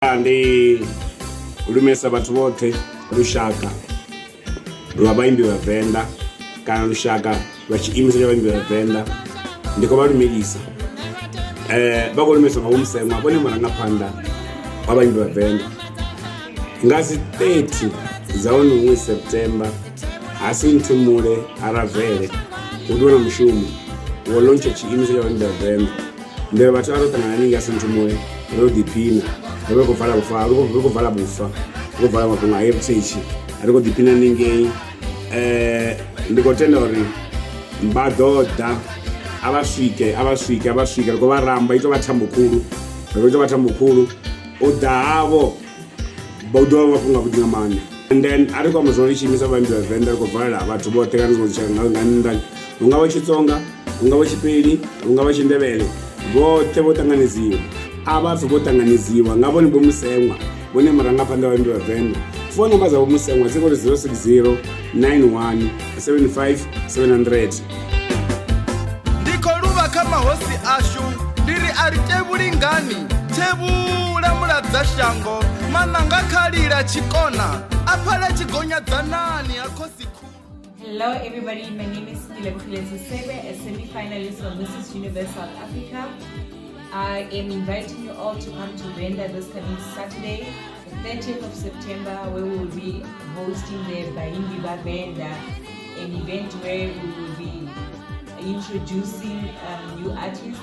Ndi ulumesa bathu bote lushaka lwa baimbi wa Venda kana lushaka lwa chiimisa cha baimbi wa Venda ndiko balumilisa bakolumesa Vho-Museñwa bone mwana ngapanda wa baimbi wa Venda ngazi 30 zaoni mwezi September asinthumule aravele udona mshumu wolonche chiimisa cha baimbi wa Venda ndebe bathu arotana ningi asinthumule rodipina Roko vala bufa, roko vala mapunga heritage, roko dipina ninguém. Ndiko tenda ori mbadoda abaswike, roko baramba ito batambukulu, odavo bodo mapunga kudinga mani. And then ariko amazoni chimisa baimbi wa Venda roko vala bathu bote kana ngochanga ngandani. Ungaba Chitsonga, ungaba Chipedi, ungaba Chindebele, bote botanganiziwa. Abafi botanganiziwa ngabo ni Vho-Museñwa bone maranga phanda wa baimbi wa Venda. Phone number za Vho-Museñwa ziko 060 91 75 700. Ndiko luba kama hosi ashu ndiri aritebuli ngani tebula muladza shango mananga khalira chikona aphala chigonya dzanani akosi. Hello everybody, my name is Sebe, a semi-finalist of Mrs. Universe South Africa. I am inviting you all to come to Venda this coming Saturday, the 30th of September, where we will be hosting the Baimbi Ba Venda, an event where we will be introducing new artists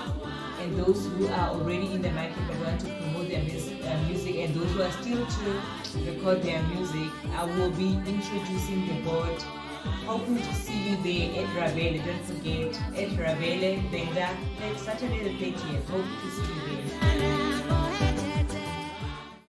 and those who are already in the market but want to promote their music, and those who are still to record their music. I will be introducing the board. Hoping to see you there at Ravele. Don't forget, at Ravele, Venda, next Saturday the 30th. Hope to see you there.